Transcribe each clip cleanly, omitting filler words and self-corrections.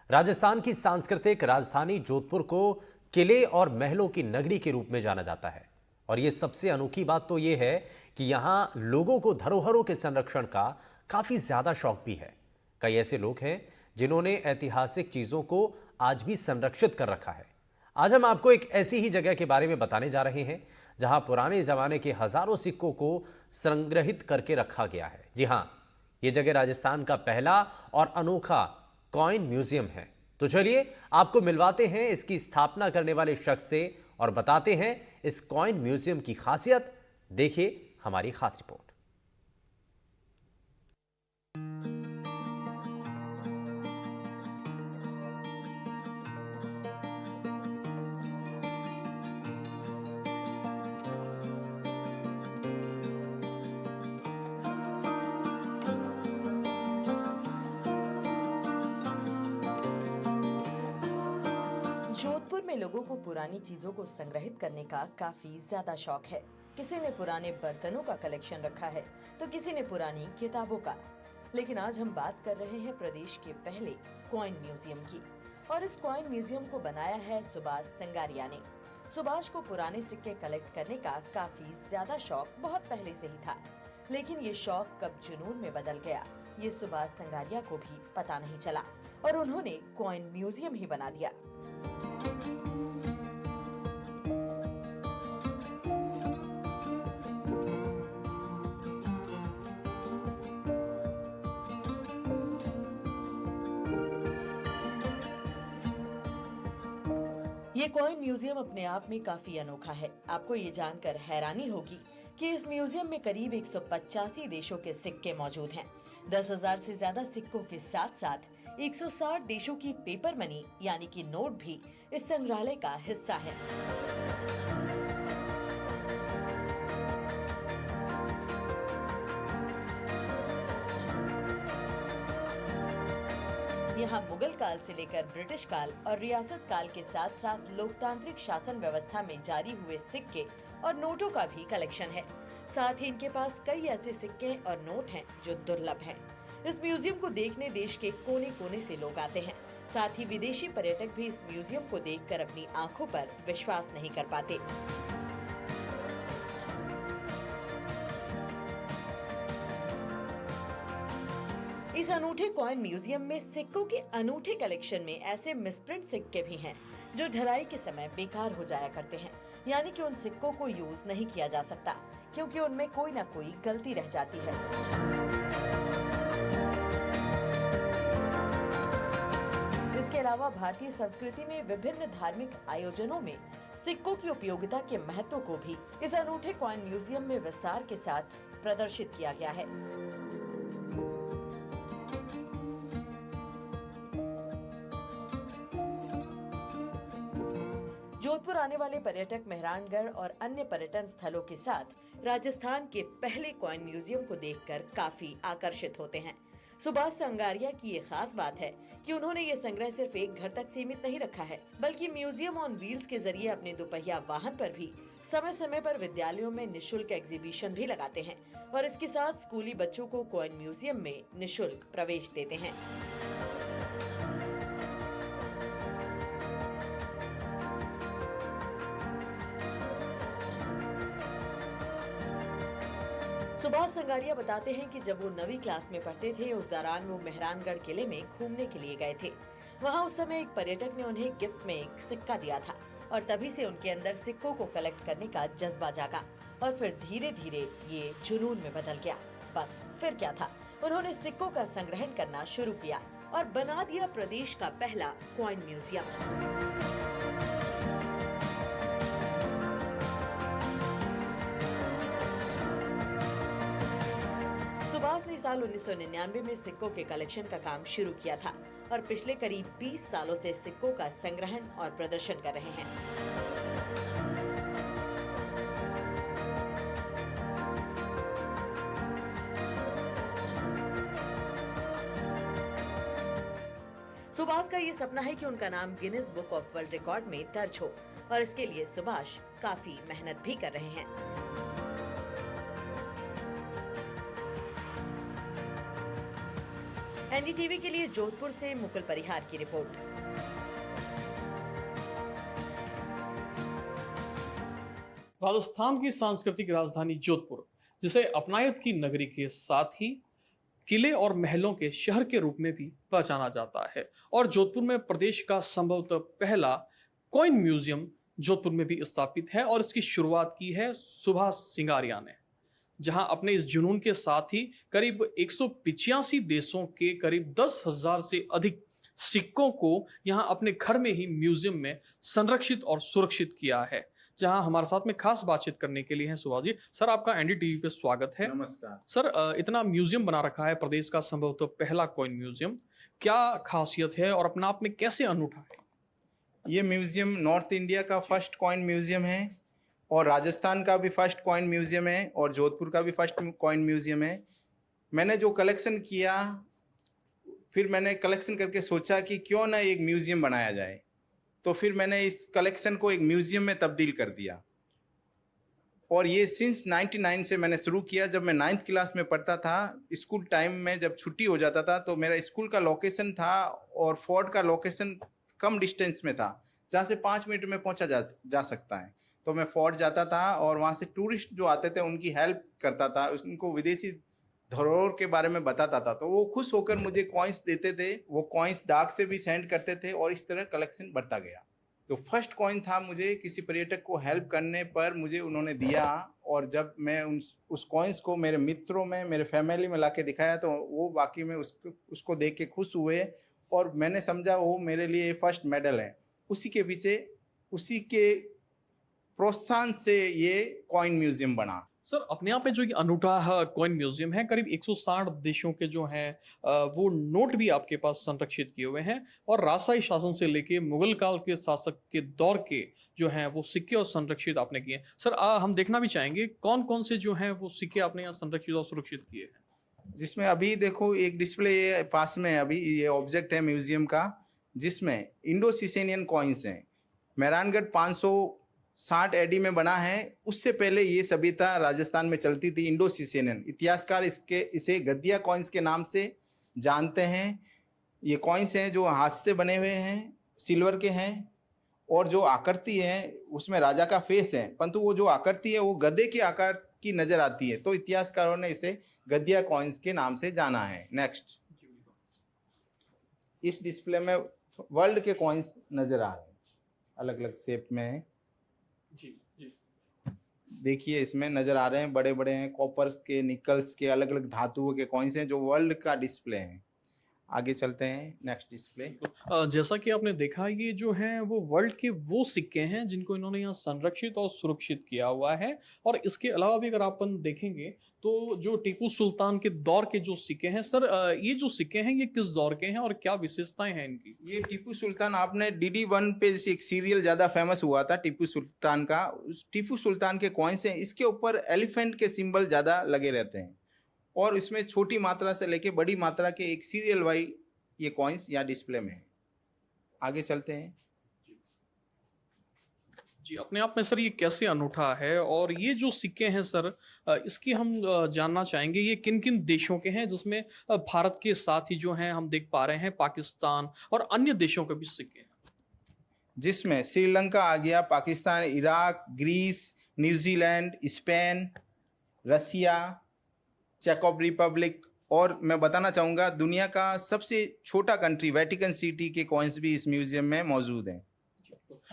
राजस्थान की सांस्कृतिक राजधानी जोधपुर को किले और महलों की नगरी के रूप में जाना जाता है। और ये सबसे अनोखी बात तो ये है कि यहाँ लोगों को धरोहरों के संरक्षण का काफी ज्यादा शौक भी है। कई ऐसे लोग हैं जिन्होंने ऐतिहासिक चीजों को आज भी संरक्षित कर रखा है। आज हम आपको एक ऐसी ही जगह के बारे में बताने जा रहे हैं जहां पुराने जमाने के हजारों सिक्कों को संग्रहित करके रखा गया है। जी हां, यह जगह राजस्थान का पहला और अनोखा कॉइन म्यूजियम है। तो चलिए आपको मिलवाते हैं इसकी स्थापना करने वाले शख्स से और बताते हैं इस कॉइन म्यूजियम की खासियत। देखिए हमारी खास रिपोर्ट। जोधपुर में लोगों को पुरानी चीजों को संग्रहित करने का काफी ज्यादा शौक है। किसी ने पुराने बर्तनों का कलेक्शन रखा है तो किसी ने पुरानी किताबों का। लेकिन आज हम बात कर रहे हैं प्रदेश के पहले कॉइन म्यूजियम की। और इस कॉइन म्यूजियम को बनाया है सुभाष संगारिया ने। सुभाष को पुराने सिक्के कलेक्ट करने का काफी ज्यादा शौक बहुत पहले से ही था, लेकिन ये शौक कब जुनून में बदल गया ये सुभाष संगारिया को भी पता नहीं चला और उन्होंने कॉइन म्यूजियम ही बना दिया। ये कॉइन म्यूजियम अपने आप में काफी अनोखा है। आपको ये जानकर हैरानी होगी कि इस म्यूजियम में करीब 185 देशों के सिक्के मौजूद हैं। 10,000 से ज्यादा सिक्कों के साथ साथ 160 देशों की पेपर मनी यानी कि नोट भी इस संग्रहालय का हिस्सा है। यहाँ मुगल काल से लेकर ब्रिटिश काल और रियासत काल के साथ साथ लोकतांत्रिक शासन व्यवस्था में जारी हुए सिक्के और नोटों का भी कलेक्शन है। साथ ही इनके पास कई ऐसे सिक्के और नोट हैं जो दुर्लभ हैं। इस म्यूजियम को देखने देश के कोने कोने से लोग आते हैं। साथ ही विदेशी पर्यटक भी इस म्यूजियम को देखकर अपनी आंखों पर विश्वास नहीं कर पाते। इस अनूठे कॉइन म्यूजियम में सिक्कों के अनूठे कलेक्शन में ऐसे मिसप्रिंट सिक्के भी हैं जो ढलाई के समय बेकार हो जाया करते हैं, यानी कि उन सिक्कों को यूज नहीं किया जा सकता क्योंकि उनमें कोई ना कोई गलती रह जाती है। इसके अलावा भारतीय संस्कृति में विभिन्न धार्मिक आयोजनों में सिक्कों की उपयोगिता के महत्व को भी इस अनूठे कॉइन म्यूजियम में विस्तार के साथ प्रदर्शित किया गया है। जोधपुर आने वाले पर्यटक मेहरानगढ़ और अन्य पर्यटन स्थलों के साथ राजस्थान के पहले कॉइन म्यूजियम को देखकर काफी आकर्षित होते हैं। सुभाष संगारिया की ये खास बात है कि उन्होंने ये संग्रह सिर्फ एक घर तक सीमित नहीं रखा है, बल्कि म्यूजियम ऑन व्हील्स के जरिए अपने दोपहिया वाहन पर भी समय समय पर विद्यालयों में निशुल्क एग्जीबिशन भी लगाते हैं और इसके साथ स्कूली बच्चों को कॉइन म्यूजियम में निशुल्क प्रवेश देते हैं। सुभाष संगारिया बताते हैं कि जब वो 9वीं क्लास में पढ़ते थे उस दौरान वो मेहरानगढ़ किले में घूमने के लिए गए थे। वहाँ उस समय एक पर्यटक ने उन्हें गिफ्ट में एक सिक्का दिया था और तभी से उनके अंदर सिक्कों को कलेक्ट करने का जज्बा जागा और फिर धीरे धीरे ये जुनून में बदल गया। बस फिर क्या था, उन्होंने सिक्कों का संग्रहण करना शुरू किया और बना दिया प्रदेश का पहला कॉइन म्यूजियम। सुभाष ने साल 1999 में सिक्कों के कलेक्शन का काम शुरू किया था और पिछले करीब 20 सालों से सिक्कों का संग्रहण और प्रदर्शन कर रहे हैं। सुभाष का ये सपना है कि उनका नाम Guinness book of world record में दर्ज हो और इसके लिए सुभाष काफी मेहनत भी कर रहे हैं। एनडीटीवी के लिए जोधपुर से मुकुल परिहार की रिपोर्ट। राजस्थान की सांस्कृतिक राजधानी जोधपुर, जिसे अपनायत की नगरी के साथ ही किले और महलों के शहर के रूप में भी पहचाना जाता है, और जोधपुर में प्रदेश का संभवतः पहला कॉइन म्यूजियम जोधपुर में भी स्थापित है, और इसकी शुरुआत की है सुभाष सिंगारिया ने, जहां अपने इस जुनून के साथ ही करीब 185 देशों के करीब 10,000 से अधिक सिक्कों को यहां अपने घर में ही म्यूजियम में संरक्षित और सुरक्षित किया है। जहां हमारे साथ में खास बातचीत करने के लिए हैं सुभाष जी। सर, आपका एनडीटीवी पे स्वागत है। नमस्कार सर, इतना म्यूजियम बना रखा है, प्रदेश का संभवतः पहला कॉइन म्यूजियम, क्या खासियत है और अपने आप में कैसे अनूठा है? ये म्यूजियम नॉर्थ इंडिया का फर्स्ट कॉइन म्यूजियम है, और राजस्थान का भी फर्स्ट कॉइन म्यूजियम है, और जोधपुर का भी फर्स्ट कॉइन म्यूजियम है। मैंने जो कलेक्शन किया, फिर मैंने कलेक्शन करके सोचा कि क्यों ना एक म्यूजियम बनाया जाए, तो फिर मैंने इस कलेक्शन को एक म्यूजियम में तब्दील कर दिया। और ये सिंस 99 से मैंने शुरू किया। जब मैं 9th क्लास में पढ़ता था, स्कूल टाइम में जब छुट्टी हो जाता था, तो मेरा स्कूल का लोकेशन था और फोर्ट का लोकेशन कम डिस्टेंस में था, जहाँ से 5 मिनट में पहुँचा जा सकता है। तो मैं फोर्ट जाता था और वहाँ से टूरिस्ट जो आते थे उनकी हेल्प करता था, उनको विदेशी धरोहर के बारे में बताता था। तो वो खुश होकर मुझे कॉइन्स देते थे, वो कॉइन्स डाक से भी सेंड करते थे, और इस तरह कलेक्शन बढ़ता गया। तो फर्स्ट कॉइन था मुझे किसी पर्यटक को हेल्प करने पर मुझे उन्होंने दिया, और जब मैं उस कॉइन्स को मेरे मित्रों में, मेरे फैमिली में लाके दिखाया, तो वो वाकई में उसको देख के खुश हुए, और मैंने समझा वो मेरे लिए फर्स्ट मेडल है। उसी के पीछे, उसी के प्रोत्साहन से ये कॉइन म्यूजियम बना। सर, अपने आप में जो ये अनूठा कॉइन म्यूजियम है, करीब 160 देशों के जो हैं वो नोट भी आपके पास संरक्षित किए हुए हैं, और राजशाही शासन से लेके मुगल काल के शासक के दौर के जो हैं वो सिक्के और संरक्षित आपने किए हैं। सर, हम देखना भी चाहेंगे कौन कौन से जो हैं वो सिक्के आपने यहाँ संरक्षित और सुरक्षित किए हैं। जिसमें अभी देखो एक डिस्प्ले पास में, अभी ये ऑब्जेक्ट है म्यूजियम का, जिसमें इंडो सिसेनियन कॉइन्स हैं। मेहरानगढ़ 560 एडी में बना है। उससे पहले ये सभ्यता राजस्थान में चलती थी, इंडो सिसेनियन। इतिहासकार इसे गद्दिया कॉइन्स के नाम से जानते हैं। ये कॉइन्स हैं जो हाथ से बने हुए हैं, सिल्वर के हैं, और जो आकृति है उसमें राजा का फेस है, परंतु वो जो आकृति है वो गधे के आकार की नजर आती है, तो इतिहासकारों ने इसे गद्दिया कॉइन्स के नाम से जाना है। नेक्स्ट, इस डिस्प्ले में वर्ल्ड के कॉइन्स नजर आ रहे हैं, अलग अलग शेप में है। जी जी, देखिए इसमें नजर आ रहे हैं, बड़े बड़े हैं, कॉपर्स के, निकल्स के, अलग अलग धातुओं के कॉइन्स हैं जो वर्ल्ड का डिस्प्ले है। आगे चलते हैं, नेक्स्ट डिस्प्ले। जैसा कि आपने देखा, ये जो हैं वो वर्ल्ड के वो सिक्के हैं जिनको इन्होंने यहाँ संरक्षित और सुरक्षित किया हुआ है। और इसके अलावा भी अगर अपन देखेंगे तो जो टीपू सुल्तान के दौर के जो सिक्के हैं, सर ये जो सिक्के हैं ये किस दौर के हैं और क्या विशेषताएं हैं इनकी? ये टीपू सुल्तान, आपने DD1 पे एक सीरियल ज्यादा फेमस हुआ था टीपू सुल्तान का, उस टीपू सुल्तान के कॉइन्स हैं। इसके ऊपर एलिफेंट के सिंबल ज्यादा लगे रहते हैं, और इसमें छोटी मात्रा से लेके बड़ी मात्रा के एक सीरियल वाइज ये कॉइन्स यहाँ डिस्प्ले में है। आगे चलते हैं। जी, अपने आप में सर ये कैसे अनूठा है, और ये जो सिक्के हैं सर इसकी हम जानना चाहेंगे ये किन किन देशों के हैं, जिसमें भारत के साथ ही जो हैं हम देख पा रहे हैं पाकिस्तान और अन्य देशों के भी सिक्के हैं, जिसमें श्रीलंका आ गया, Pakistan, Iraq, Greece, New Zealand, Spain, Russia, चेक रिपब्लिक, और मैं बताना चाहूँगा दुनिया का सबसे छोटा कंट्री वेटिकन सिटी के कॉइन्स भी इस म्यूजियम में मौजूद हैं।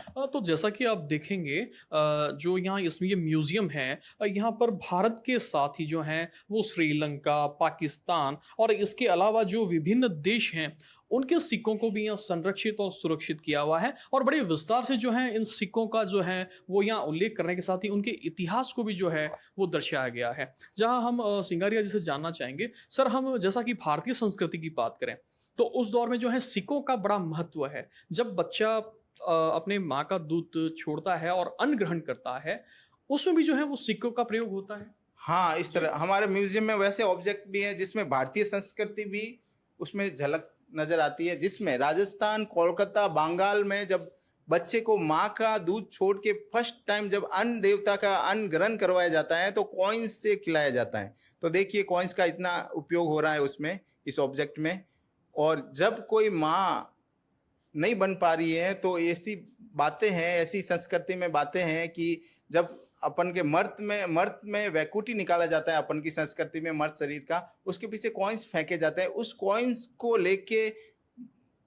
तो जैसा कि आप देखेंगे जो यहाँ इसमें ये म्यूजियम है, यहाँ पर भारत के साथ ही जो हैं वो श्रीलंका, पाकिस्तान और इसके अलावा जो विभिन्न देश हैं उनके सिक्कों को भी यहाँ संरक्षित और सुरक्षित किया हुआ है, और बड़े विस्तार से जो है इन सिक्कों का जो है वो यहाँ उल्लेख करने के साथ ही उनके इतिहास को भी जो है वो दर्शाया गया है। जहाँ हम सिंगारिया जी से जानना चाहेंगे, सर हम जैसा कि भारतीय संस्कृति की बात करें तो उस दौर में जो है सिक्कों का बड़ा महत्व है। जब बच्चा अपने माँ का दूध छोड़ता है और अन्न ग्रहण करता है, उसमें भी जो है वो सिक्कों का प्रयोग होता है। हाँ, इस तरह हमारे म्यूजियम में वैसे ऑब्जेक्ट भी है जिसमें भारतीय संस्कृति भी उसमें झलक नजर आती है, जिसमें राजस्थान, कोलकाता, बंगाल में जब बच्चे को माँ का दूध छोड़ के फर्स्ट टाइम जब अन्न देवता का अन्न ग्रहण करवाया जाता है तो कॉइन्स से खिलाया जाता है। तो देखिए कॉइन्स का इतना उपयोग हो रहा है उसमें, इस ऑब्जेक्ट में। और जब कोई माँ नहीं बन पा रही है तो ऐसी बातें हैं, ऐसी संस्कृति में बातें हैं कि जब अपन के मर्द में वैकुंठी निकाला जाता है, अपन की संस्कृति में मर्द शरीर का, उसके पीछे कॉइन्स फेंके जाते हैं, उस कॉइन्स को लेके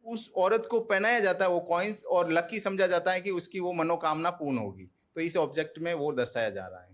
उस औरत को पहनाया जाता है वो कॉइन्स, और लकी समझा जाता है कि उसकी वो मनोकामना पूर्ण होगी। तो इस ऑब्जेक्ट में वो दर्शाया जा रहा है।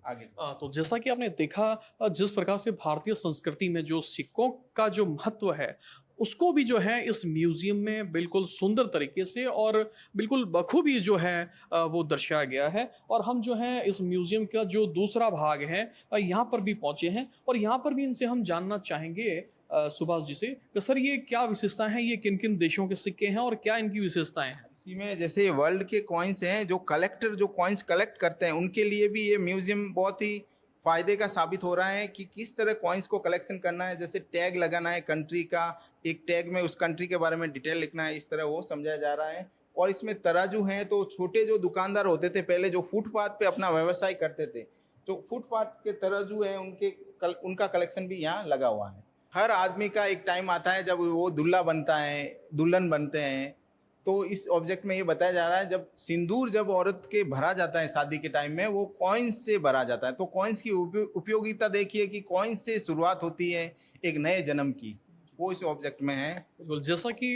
आगे तो जैसा कि आपने देखा जिस प्रकार से भारतीय संस्कृति में जो सिक्कों का जो महत्व है उसको भी जो है इस म्यूजियम में बिल्कुल सुंदर तरीके से और बिल्कुल बखूबी जो है वो दर्शाया गया है। और हम जो है इस म्यूजियम का जो दूसरा भाग है यहाँ पर भी पहुंचे हैं और यहाँ पर भी इनसे हम जानना चाहेंगे सुभाष जी से कि सर ये क्या विशेषताएं हैं, ये किन किन देशों के सिक्के हैं और क्या इनकी विशेषताएं हैं। इसी में जैसे वर्ल्ड के कॉइन्स हैं, जो कलेक्टर जो कॉइन्स कलेक्ट करते हैं उनके लिए भी ये म्यूजियम बहुत ही फायदे का साबित हो रहा है कि किस तरह कॉइन्स को कलेक्शन करना है। जैसे टैग लगाना है कंट्री का, एक टैग में उस कंट्री के बारे में डिटेल लिखना है, इस तरह वो समझाया जा रहा है। और इसमें तराजू हैं, तो छोटे जो दुकानदार होते थे पहले, जो फुटपाथ पे अपना व्यवसाय करते थे, जो फुटपाथ के तराजू हैं उनका कलेक्शन भी यहाँ लगा हुआ है। हर आदमी का एक टाइम आता है जब वो दूल्हा बनता है, दुल्हन बनते हैं। तो इस ऑब्जेक्ट में ये बताया जा रहा है जब सिंदूर जब औरत के भरा जाता है शादी के टाइम में, वो कॉइन्स से भरा जाता है। तो कॉइन्स की उपयोगिता देखिए कि कॉइन्स से शुरुआत होती है एक नए जन्म की, वो इस ऑब्जेक्ट में है। बिल्कुल, जैसा कि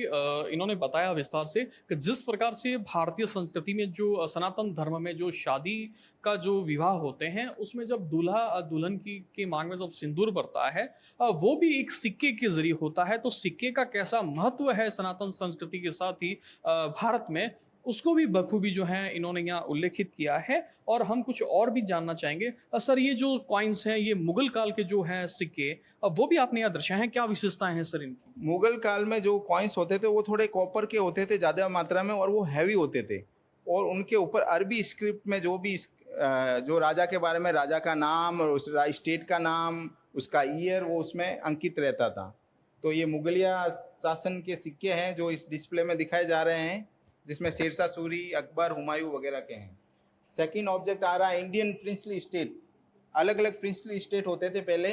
इन्होंने बताया विस्तार से कि जिस प्रकार से भारतीय संस्कृति में जो सनातन धर्म में जो शादी का जो विवाह होते हैं उसमें जब दूल्हा दुल्हन की के मांग में जब सिंदूर भरता है वो भी एक सिक्के के जरिए होता है। तो सिक्के का कैसा महत्व है सनातन संस्कृति के साथ ही भारत में, उसको भी बखूबी जो है इन्होंने यहाँ उल्लेखित किया है। और हम कुछ और भी जानना चाहेंगे सर, ये जो कॉइन्स हैं ये मुगल काल के जो हैं सिक्के, वो भी आपने यहाँ दर्शाए हैं, क्या विशेषताएं हैं सर इनकी। मुगल काल में जो कॉइन्स होते थे वो थोड़े कॉपर के होते थे ज़्यादा मात्रा में, और वो हैवी होते थे, और उनके ऊपर अरबी स्क्रिप्ट में जो भी जो राजा के बारे में, राजा का नाम और उस स्टेट का नाम, उसका ईयर, वो उसमें अंकित रहता था। तो ये मुगलिया शासन के सिक्के हैं जो इस डिस्प्ले में दिखाए जा रहे हैं, जिसमें शेरशाह सूरी, अकबर, हुमायूं वगैरह के हैं। सेकंड ऑब्जेक्ट आ रहा है इंडियन प्रिंसली स्टेट। अलग अलग प्रिंसली स्टेट होते थे पहले,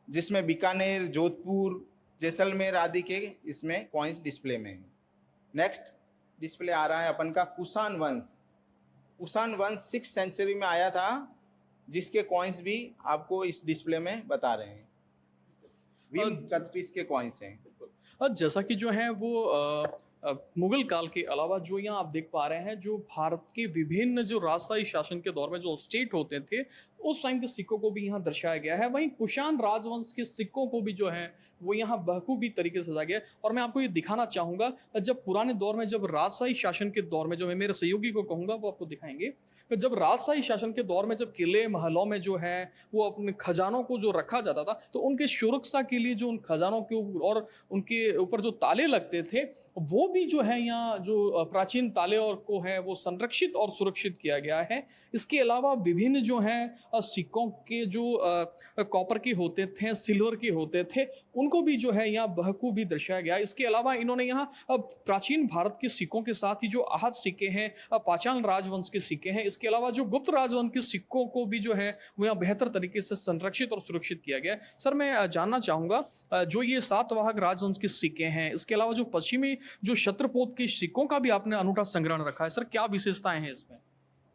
जिसमें बीकानेर, जोधपुर, जैसलमेर आदि के इसमें कॉइन्स डिस्प्ले में हैं। नेक्स्ट डिस्प्ले आ रहा है अपन का कुषाण वंश। कुषाण वंश 6th सेंचुरी में आया था, जिसके कॉइन्स भी आपको इस डिस्प्ले में बता रहे हैं। विम कंट्रीज के कॉइन्स हैं। जैसा कि जो है वो मुगल काल के अलावा जो यहाँ आप देख पा रहे हैं, जो भारत के विभिन्न जो राजशाही शासन के दौर में जो स्टेट होते थे उस टाइम के सिक्कों को भी यहाँ दर्शाया गया है। वहीं कुषाण राजवंश के सिक्कों को भी जो है वो यहाँ बखूबी तरीके से सजाया गया है। और मैं आपको ये दिखाना चाहूंगा, जब पुराने दौर में, जब राजशाही शासन के दौर में, जो मैं मेरे सहयोगी को कहूंगा वो आपको दिखाएंगे, कि जब राजशाही शासन के दौर में जब किले महलों में जो है वो अपने खजानों को जो रखा जाता था, तो उनके सुरक्षा के लिए जो उन खजानों के ऊपर और उनके ऊपर जो ताले लगते थे, वो भी जो है यहाँ जो प्राचीन ताले और को है वो संरक्षित और सुरक्षित किया गया है। इसके अलावा विभिन्न जो हैं सिक्कों के जो कॉपर के होते थे, सिल्वर के होते थे, उनको भी जो है यहाँ बखूबी दर्शाया गया। इसके अलावा इन्होंने यहाँ प्राचीन भारत के सिक्कों के साथ ही जो आहत सिक्के हैं, पाचान राजवंश के सिक्के हैं, इसके अलावा जो गुप्त राजवंश के सिक्कों को भी जो है वो यहाँ बेहतर तरीके से संरक्षित और सुरक्षित किया गया है। सर, मैं जानना चाहूँगा, जो ये सातवाहन राजवंश के सिक्के हैं, इसके अलावा जो पश्चिमी जो छत्रपोत के सिक्कों का भी आपने अनूठा संग्रहण रखा है, सर क्या विशेषताएं हैं इसमें।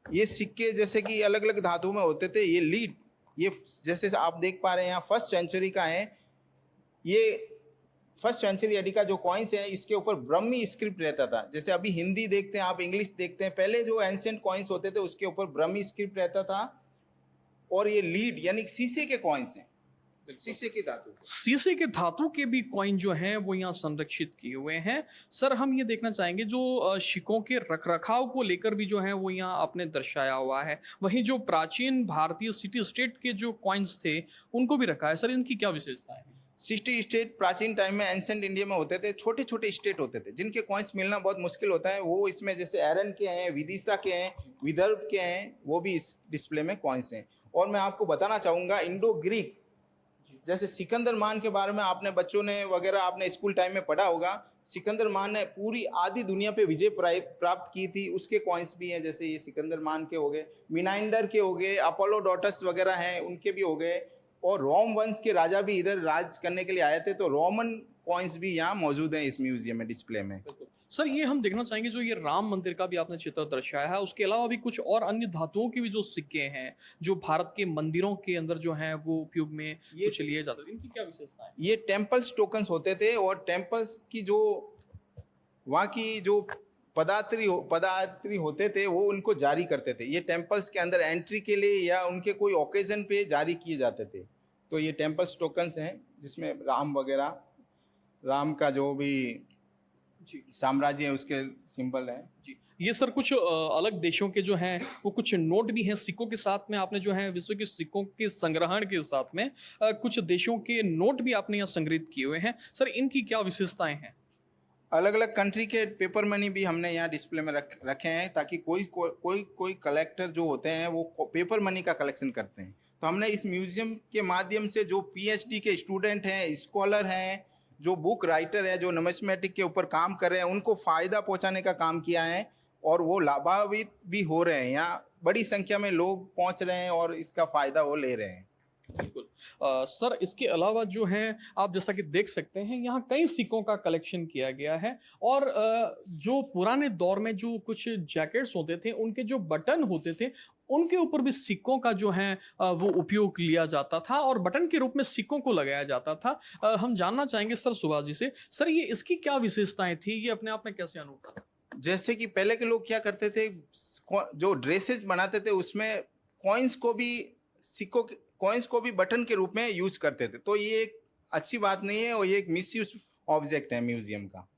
ये सिक्के जैसे कि अलग अलग धातु में होते थे। ये लीड, ये जैसे आप देख पा रहे हैं यहाँ 1st सेंचुरी का है। ये 1st सेंचुरी एडी का जो कॉइन्स है, इसके ऊपर ब्रह्मी स्क्रिप्ट रहता था। जैसे अभी हिंदी देखते हैं आप, इंग्लिश देखते हैं, पहले जो एंशिएंट कॉइन्स होते थे उसके ऊपर ब्रह्मी स्क्रिप्ट रहता था। और ये लीड यानी शीशे के कॉइन्स हैं, शीशे की धातु, शीशे के धातु के भी कॉइन जो हैं वो यहाँ संरक्षित किए हुए हैं। सर, हम ये देखना चाहेंगे जो सिक्कों के रखरखाव को लेकर भी जो है वो यहाँ आपने दर्शाया हुआ है। वहीं जो प्राचीन भारतीय सिटी स्टेट के जो कॉइन्स थे उनको भी रखा है। सर, इनकी क्या विशेषता है। सिटी स्टेट प्राचीन टाइम में एंशिएंट इंडिया में होते थे, छोटे छोटे स्टेट होते थे जिनके कॉइन्स मिलना बहुत मुश्किल होता है। वो इसमें जैसे एरन के हैं, विदिशा के हैं, विदर्भ के हैं, वो भी इस डिस्प्ले में कॉइन्स हैं। और मैं आपको बताना चाहूँगा, इंडो ग्रीक, जैसे सिकंदर मान के बारे में आपने बच्चों ने वगैरह आपने स्कूल टाइम में पढ़ा होगा। सिकंदर मान ने पूरी आधी दुनिया पे विजय प्राप्त की थी, उसके कॉइन्स भी हैं। जैसे ये सिकंदर मान के हो गए, मिनाइंडर के हो गए, अपोलोडोटस वगैरह हैं, उनके भी हो गए। और रोम वंश के राजा भी इधर राज करने के लिए आए थे, तो रोमन कॉइन्स भी यहाँ मौजूद हैं इस म्यूजियम में डिस्प्ले में। सर ये हम देखना चाहेंगे जो ये राम मंदिर का भी आपने चित्र दर्शाया है, उसके अलावा भी कुछ और अन्य धातुओं के भी जो सिक्के हैं जो भारत के मंदिरों के अंदर जो हैं वो उपयोग में कुछ लिए जाते थे, इनकी क्या विशेषता है? ये टेम्पल्स टोकन्स होते थे और टेम्पल्स की जो वहाँ की जो पदार्त्री होते थे वो उनको जारी करते थे। ये टेम्पल्स के अंदर एंट्री के लिए या उनके कोई ओकेजन पे जारी किए जाते थे। तो ये टेम्पल्स टोकन्स हैं जिसमें राम वगैरह, राम का जो भी जी साम्राज्य है उसके सिंबल है। जी, ये सर कुछ अलग देशों के जो हैं वो कुछ नोट भी हैं सिक्कों के साथ में, आपने जो है विश्व के सिक्कों के संग्रहण के साथ में कुछ देशों के नोट भी आपने यहाँ संग्रहित किए हुए हैं। सर इनकी क्या विशेषताएं हैं? अलग अलग कंट्री के पेपर मनी भी हमने यहाँ डिस्प्ले में रखे हैं ताकि कोई कलेक्टर जो होते हैं वो पेपर मनी का कलेक्शन करते हैं। तो हमने इस म्यूजियम के माध्यम से जो पीएचडी के स्टूडेंट हैं, स्कॉलर हैं, जो बुक राइटर है, जो नमस्मेटिक के ऊपर काम कर रहे हैं, उनको फ़ायदा पहुंचाने का काम किया है और वो लाभान्वित भी हो रहे हैं। यहाँ बड़ी संख्या में लोग पहुंच रहे हैं और इसका फ़ायदा वो ले रहे हैं। बिल्कुल। सर इसके अलावा जो है आप जैसा कि देख सकते हैं यहाँ कई सिक्कों का कलेक्शन किया गया है और जो पुराने दौर में जो कुछ जैकेट्स होते थे उनके जो बटन होते थे उनके ऊपर भी सिक्कों का जो है वो उपयोग लिया जाता था और बटन के रूप में सिक्कों को लगाया जाता था। हम जानना चाहेंगे सर सुभाष जी से, सर ये इसकी क्या विशेषताएं थी, ये अपने आप में कैसे अनूठा था? जैसे कि पहले के लोग क्या करते थे, जो ड्रेसेस बनाते थे उसमें कॉइन्स को भी बटन के रूप में यूज करते थे। तो ये एक अच्छी बात नहीं है और ये एक मिसयूज ऑब्जेक्ट है म्यूजियम का।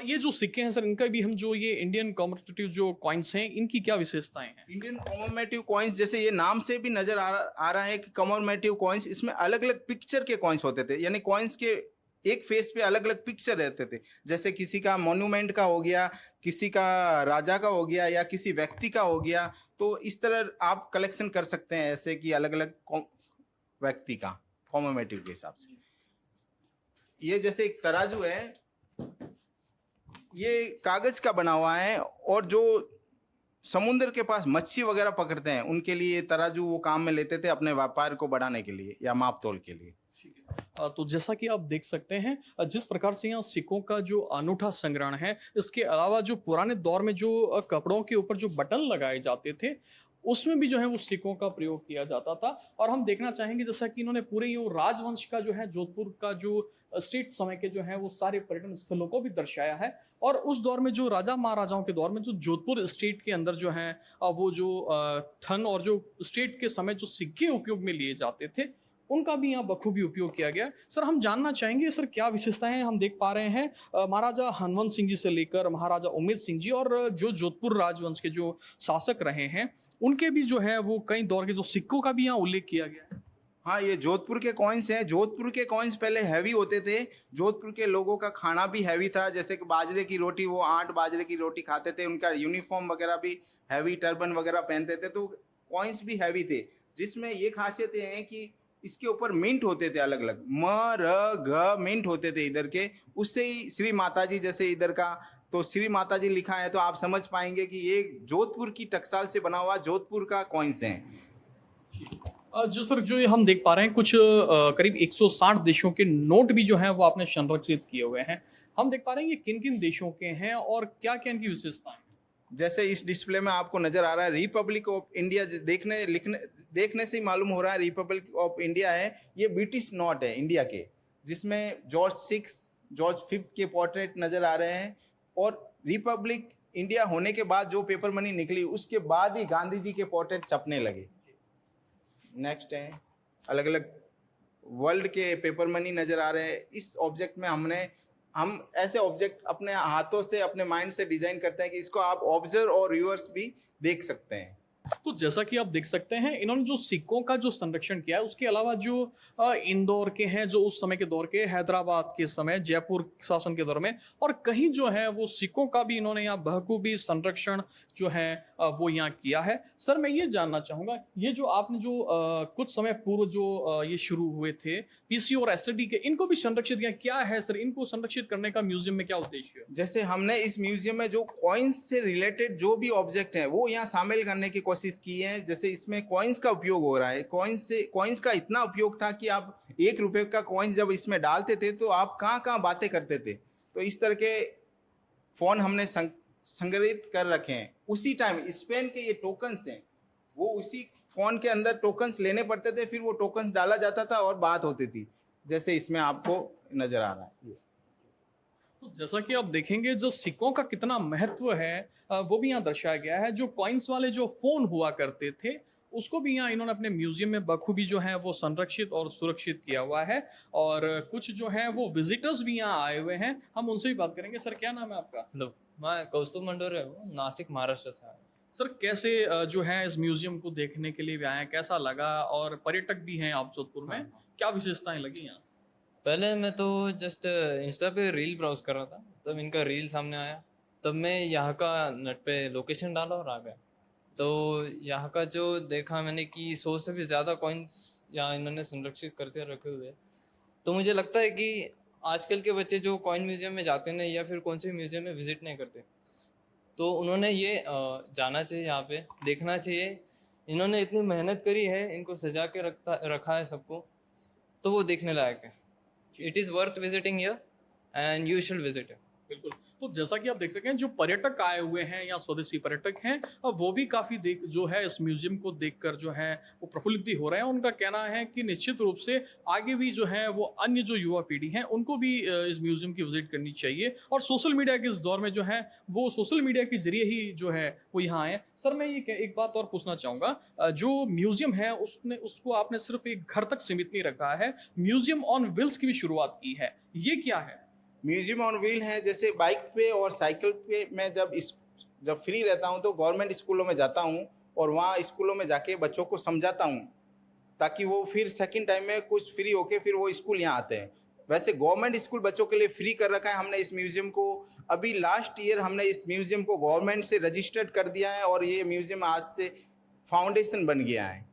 ये जो सिक्के हैं सर इनका भी हम जो ये इंडियन कॉमर्मेटिव जो कॉइन्स हैं इनकी क्या विशेषताएं हैं? इंडियन कॉमर्मेटिव कॉइन्स, जैसे ये नाम से भी नजर आ रहा है कि कॉमर्मेटिव कॉइन्स, इसमें अलग अलग पिक्चर के कॉइन्स होते थे, यानी कॉइन्स के एक फेस पे अलग अलग पिक्चर रहते थे। जैसे किसी का मॉन्यूमेंट का हो गया, किसी का राजा का हो गया या किसी व्यक्ति का हो गया। तो इस तरह आप कलेक्शन कर सकते हैं ऐसे कि अलग अलग व्यक्ति का कॉमर्मेटिव के हिसाब से। ये जैसे एक तराजू है, ये कागज का बना हुआ है और जो समुद्र के पास मच्छी वगैरह पकड़ते हैं उनके लिए तराजू वो काम में लेते थे अपने व्यापार को बढ़ाने के लिए या माप तोल के लिए। तो जैसा कि आप देख सकते हैं जिस प्रकार से यहाँ सिक्कों का जो अनूठा संग्रहण है, इसके अलावा जो पुराने दौर में जो कपड़ों के ऊपर जो बटन लगाए जाते थे उसमें भी जो है वो सिक्कों का प्रयोग किया जाता था। और हम देखना चाहेंगे जैसा कि इन्होंने पूरे ये राजवंश का जो है जोधपुर का जो स्टेट समय के जो है वो सारे पर्यटन स्थलों को भी दर्शाया है। और उस दौर में जो राजा महाराजाओं के दौर में जो जोधपुर स्टेट के अंदर जो है वो जो धन और जो स्टेट के समय जो सिक्के उपयोग में लिए जाते थे उनका भी यहाँ बखूबी उपयोग किया गया। सर हम जानना चाहेंगे सर क्या विशेषताएं हम देख पा रहे हैं महाराजा हनवंत सिंह जी से लेकर महाराजा उमेद सिंह जी और जो जोधपुर राजवंश के जो शासक रहे हैं उनके भी जो है वो कई दौर के जो सिक्कों का भी यहाँ उल्लेख किया गया है। हाँ, ये जोधपुर के कॉइन्स हैं। जोधपुर के कॉइन्स पहले हैवी होते थे। जोधपुर के लोगों का खाना भी हैवी था, जैसे कि बाजरे की रोटी, वो 8 बाजरे की रोटी खाते थे। उनका यूनिफॉर्म वगैरह भी हैवी, टर्बन वगैरह पहनते थे, तो कॉइन्स भी हैवी थे। जिसमें ये खासियतें हैं कि इसके ऊपर मिंट होते थे, अलग अलग म र घ मिंट होते थे इधर के। उससे ही श्री माताजी जैसे इधर का, तो श्री माताजी लिखा है तो आप समझ पाएंगे कि ये जोधपुर की टकसाल से बना हुआ जोधपुर का कॉइन्स हैं। जो सर जो ये हम देख पा रहे हैं कुछ करीब 160 देशों के नोट भी जो हैं वो आपने संरक्षित किए हुए हैं। हम देख पा रहे हैं ये किन किन देशों के हैं और क्या क्या इनकी विशेषताएं हैं। जैसे इस डिस्प्ले में आपको नजर आ रहा है रिपब्लिक ऑफ इंडिया, देखने से ही मालूम हो रहा है रिपब्लिक ऑफ इंडिया है। ये ब्रिटिश नोट है इंडिया के, जिसमें जॉर्ज 5 के पोर्ट्रेट नजर आ रहे हैं। और रिपब्लिक इंडिया होने के बाद जो पेपर मनी निकली उसके बाद ही गांधी जी के पोर्ट्रेट छपने लगे। नेक्स्ट है अलग अलग वर्ल्ड के पेपर मनी नजर आ रहे हैं। इस ऑब्जेक्ट में हम ऐसे ऑब्जेक्ट अपने हाथों से, अपने माइंड से डिजाइन करते हैं कि इसको आप ऑब्जर्व और व्यूअर्स भी देख सकते हैं। तो जैसा कि आप देख सकते हैं इन्होंने जो सिक्कों का जो संरक्षण किया है उसके अलावा जो इंदौर के हैं, जो उस समय के दौर के, हैदराबाद के समय, जयपुर शासन के दौर में, और कहीं जो है वो सिक्कों का भी इन्होंने यहाँ बखूबी संरक्षण जो है वो यहाँ किया है। सर मैं ये जानना चाहूँगा ये जो आपने जो कुछ समय पूर्व जो ये शुरू हुए थे पीसी और एसडी के, इनको भी संरक्षित किया, क्या है सर इनको संरक्षित करने का म्यूजियम में क्या उद्देश्य है? जैसे हमने इस म्यूजियम में जो कॉइन्स से रिलेटेड जो भी ऑब्जेक्ट हैं वो यहाँ शामिल करने की कोशिश की है। जैसे इसमें कॉइन्स का उपयोग हो रहा है, कॉइन्स का इतना उपयोग था कि आप 1 रुपए का कॉइन जब इसमें डालते थे तो आप कहाँ कहाँ बातें करते थे। तो इस तरह के फोन हमने संग्रहित कर रखे हैं। उसी टाइम स्पेन के ये टोकन्स हैं, वो उसी फोन के अंदर टोकन्स लेने पड़ते थे, फिर वो टोकन्स डाला जाता था और बात होती थी, जैसे इसमें आपको नजर आ रहा है। तो जैसा कि आप देखेंगे जो सिक्कों का कितना महत्व है वो भी यहाँ दर्शाया गया है। जो कॉइन्स वाले जो फोन हुआ करते थे उसको भी यहाँ इन्होंने अपने म्यूजियम में बखूबी जो है वो संरक्षित और सुरक्षित किया हुआ है। और कुछ जो है वो विजिटर्स भी यहाँ आए हुए हैं, हम उनसे भी बात करेंगे। सर क्या नाम है आपका? हेलो, मैं कौस्तुभ मंडोरे हूँ, नासिक महाराष्ट्र से आया। सर कैसे जो है इस म्यूजियम को देखने के लिए भी आए हैं, कैसा लगा? और पर्यटक भी हैं आप जोधपुर में, क्या विशेषताएं लगी यहाँ? पहले मैं तो जस्ट इंस्टा पे रील ब्राउज कर रहा था, तब इनका रील सामने आया, तब मैं यहाँ का नेट पे लोकेशन डाला और आ गया। तो यहाँ का जो देखा मैंने कि 100 से भी ज़्यादा कॉइन्स यहाँ इन्होंने संरक्षित करके रखे हुए हैं। तो मुझे लगता है कि आजकल के बच्चे जो कॉइन म्यूजियम में जाते नहीं या फिर कौन से म्यूजियम में विजिट नहीं करते, तो उन्होंने ये जाना चाहिए, यहाँ पे देखना चाहिए। इन्होंने इतनी मेहनत करी है, इनको सजा के रखा है सबको, तो वो देखने लायक है। It is worth visiting here and you should visit it. बिल्कुल। तो जैसा कि आप देख सकते हैं जो पर्यटक आए हुए हैं या स्वदेशी पर्यटक हैं, वो भी काफ़ी जो है इस म्यूजियम को देखकर जो है वो प्रफुल्लित भी हो रहे हैं। उनका कहना है कि निश्चित रूप से आगे भी जो है वो अन्य जो युवा पीढ़ी है उनको भी इस म्यूजियम की विजिट करनी चाहिए। और सोशल मीडिया के इस दौर में जो है वो सोशल मीडिया के जरिए ही जो है वो यहाँ आए। सर मैं ये एक बात और पूछना चाहूँगा, जो म्यूजियम है उसको आपने सिर्फ एक घर तक सीमित नहीं रखा है, म्यूजियम ऑन व्हील्स की भी शुरुआत की है, ये क्या है? म्यूजियम ऑन व्हील है, जैसे बाइक पे और साइकिल पे मैं जब फ्री रहता हूँ तो गवर्नमेंट स्कूलों में जाता हूँ और वहाँ स्कूलों में जाके बच्चों को समझाता हूँ, ताकि वो फिर सेकंड टाइम में कुछ फ्री होके फिर वो स्कूल यहाँ आते हैं। वैसे गवर्नमेंट स्कूल बच्चों के लिए फ्री कर रखा है हमने इस म्यूजियम को। अभी लास्ट ईयर हमने इस म्यूजियम को गवर्नमेंट से रजिस्टर्ड कर दिया है और ये म्यूजियम आज से फाउंडेशन बन गया है।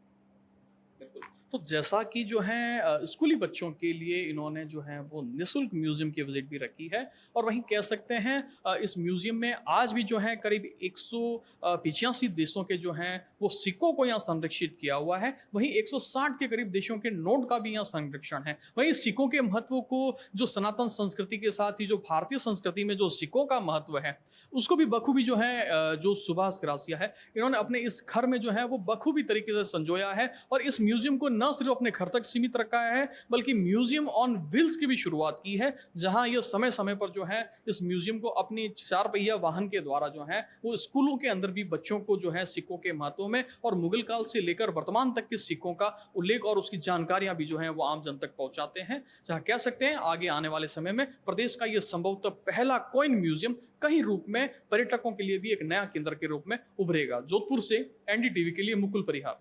तो जैसा कि जो है स्कूली बच्चों के लिए इन्होंने जो है वो निःशुल्क म्यूजियम की विजिट भी रखी है। और वहीं कह सकते हैं इस म्यूजियम में आज भी जो है करीब 185 देशों के जो हैं वो सिक्कों को यहाँ संरक्षित किया हुआ है। वहीं 160 के करीब देशों के नोट का भी यहाँ संरक्षण है। वहीं सिक्कों के महत्व को जो सनातन संस्कृति के साथ ही जो भारतीय संस्कृति में जो सिक्कों का महत्व है उसको भी बखूबी जो है जो सुभाष ग्रासिया है इन्होंने अपने इस घर में जो है वो बखूबी तरीके से संजोया है। और इस म्यूजियम को न सिर्फ अपने घर तक सीमित रखा है बल्कि म्यूजियम ऑन व्हील्स की भी शुरुआत की है, जहां ये समय समय पर जो है इस म्यूजियम को अपनी 4 पहिया वाहन के द्वारा जो है वो स्कूलों के अंदर भी बच्चों को जो है सिक्कों के महत्व में और मुगल काल से लेकर वर्तमान तक के सिक्कों का उल्लेख और उसकी जानकारियां भी जो है वो आम जन तक पहुंचाते हैं। जहां कह सकते हैं आगे आने वाले समय में प्रदेश का ये संभवतः पहला कॉइन म्यूजियम कई रूप में पर्यटकों के लिए भी एक नया केंद्र के रूप में उभरेगा। जोधपुर से एनडीटीवी के लिए मुकुल परिहार।